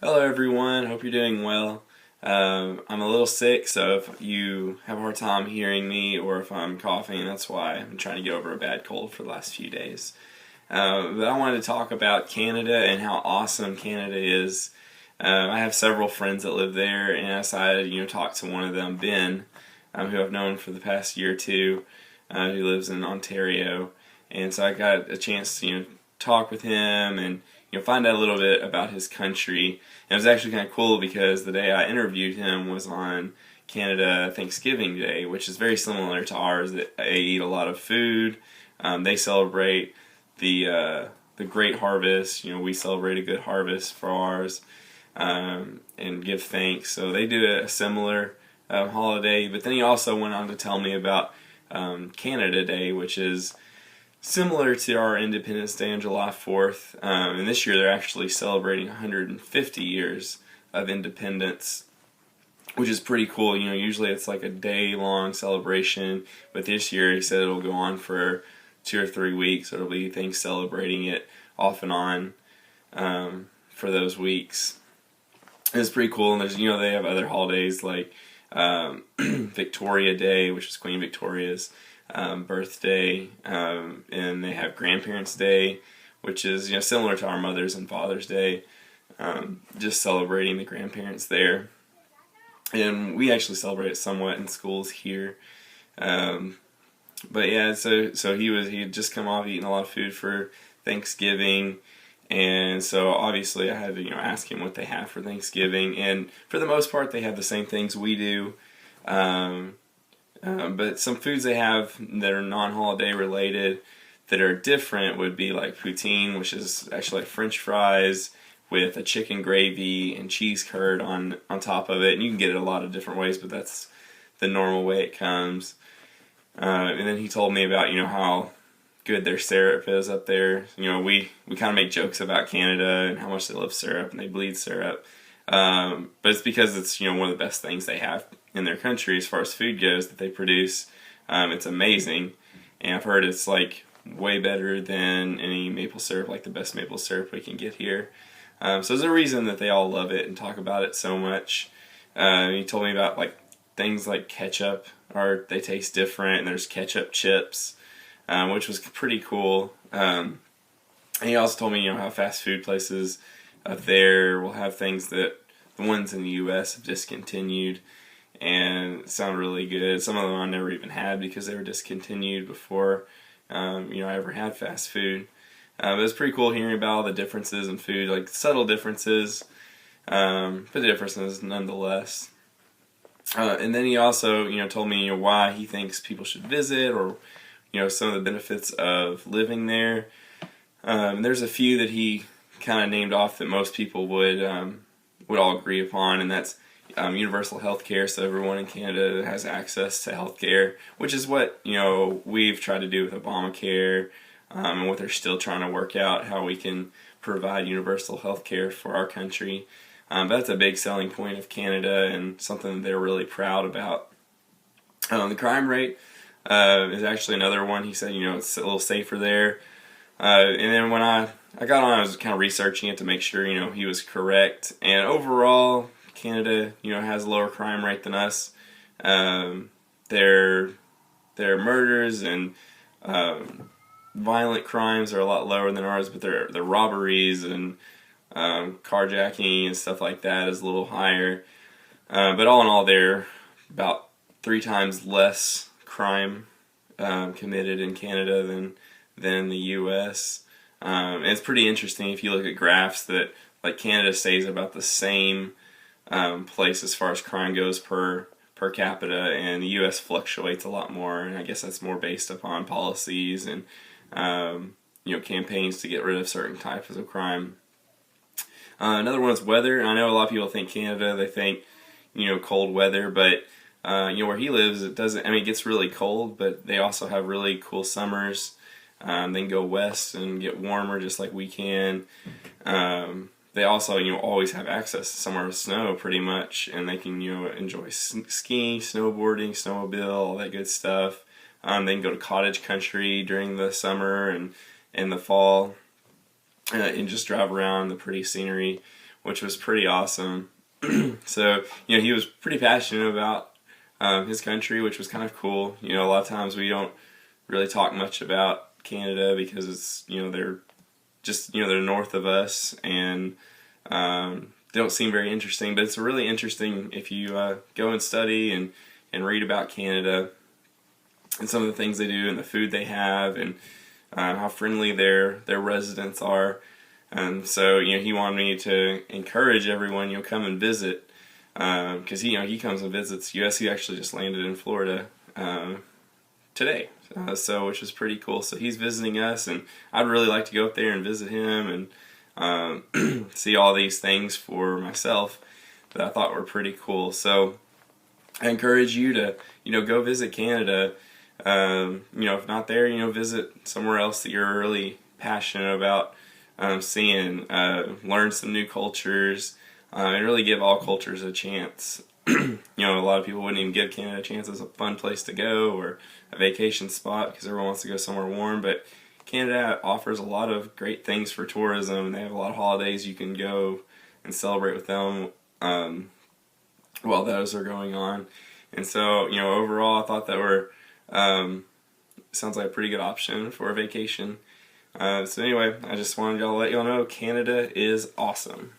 Hello everyone, hope you're doing well. I'm a little sick, so if you have a hard time hearing me or if I'm coughing, that's why. I'm trying to get over a bad cold for the last few days. But I wanted to talk about Canada and how awesome Canada is. I have several friends that live there, and I decided, talk to one of them, Ben, who I've known for the past year or two, who lives in Ontario. And so I got a chance to, talk with him and find out a little bit about his country. And it was actually kind of cool because the day I interviewed him was on Canada Thanksgiving Day, which is very similar to ours. They eat a lot of food. They celebrate the great harvest. We celebrate a good harvest for ours, and give thanks. So they do a similar holiday. But then he also went on to tell me about Canada Day, which is similar to our Independence Day on July 4th, and this year they're actually celebrating 150 years of independence, which is pretty cool. Usually it's like a day-long celebration, but this year he said it'll go on for 2 or 3 weeks. It'll be things celebrating it off and on for those weeks. It's pretty cool, and there's they have other holidays like Victoria Day, which is Queen Victoria's birthday, and they have Grandparents' Day, which is similar to our Mother's and Father's Day, just celebrating the grandparents there. And we actually celebrate it somewhat in schools here. But yeah, so he had just come off eating a lot of food for Thanksgiving, and so obviously I had to ask him what they have for Thanksgiving, and for the most part they have the same things we do. But some foods they have that are non-holiday related that are different would be like poutine, which is actually like French fries with a chicken gravy and cheese curd on top of it. And you can get it a lot of different ways, but that's the normal way it comes. And then he told me about how good their syrup is up there. We kind of make jokes about Canada and how much they love syrup and they bleed syrup. But it's because it's one of the best things they have in their country as far as food goes that they produce. It's amazing, and I've heard it's like way better than any maple syrup, like the best maple syrup we can get here. So there's a reason that they all love it and talk about it so much. He told me about like things like ketchup, or they taste different, and there's ketchup chips, which was pretty cool. And he also told me how fast food places up there will have things that the ones in the U.S. have discontinued and sound really good. Some of them I never even had because they were discontinued before I ever had fast food. But it's pretty cool hearing about all the differences in food, like subtle differences, but differences nonetheless. And then he also told me why he thinks people should visit, or some of the benefits of living there. There's a few that he kind of named off that most people would all agree upon, and that's universal health care, so everyone in Canada has access to health care, which is what we've tried to do with Obamacare, and what they're still trying to work out, how we can provide universal health care for our country. But that's a big selling point of Canada and something that they're really proud about. The crime rate is actually another one. He said it's a little safer there. And then when I got on, I was kind of researching it to make sure he was correct. And overall, Canada has a lower crime rate than us. Their murders and violent crimes are a lot lower than ours, but their robberies and carjacking and stuff like that is a little higher. But all in all, they're about 3 times less crime committed in Canada than the U.S. And it's pretty interesting if you look at graphs that like Canada stays about the same place as far as crime goes per capita, and the U.S. fluctuates a lot more, and I guess that's more based upon policies and campaigns to get rid of certain types of crime. Another one is weather. I know a lot of people think Canada, they think cold weather, but where he lives, it doesn't. I mean, it gets really cold, but they also have really cool summers. Then go west and get warmer, just like we can. They also, always have access to somewhere with snow, pretty much, and they can, enjoy skiing, snowboarding, snowmobile, all that good stuff. They can go to cottage country during the summer and in the fall, and just drive around the pretty scenery. which was pretty awesome. So, he was pretty passionate about his country, which was kind of cool. A lot of times we don't really talk much about Canada because it's, they're just, they're north of us, and they don't seem very interesting, but it's really interesting if you go and study and read about Canada and some of the things they do and the food they have and how friendly their residents are. And so, he wanted me to encourage everyone, come and visit, because he comes and visits U.S. He actually just landed in Florida today, so which was pretty cool. So he's visiting us, and I'd really like to go up there and visit him and see all these things for myself that I thought were pretty cool. So I encourage you to go visit Canada. If not there, visit somewhere else that you're really passionate about seeing, learn some new cultures, and really give all cultures a chance. A lot of people wouldn't even give Canada a chance as a fun place to go or a vacation spot because everyone wants to go somewhere warm, but Canada offers a lot of great things for tourism, and they have a lot of holidays you can go and celebrate with them while those are going on. And so, overall I thought that sounds like a pretty good option for a vacation. So anyway, I just wanted y'all to let y'all know Canada is awesome.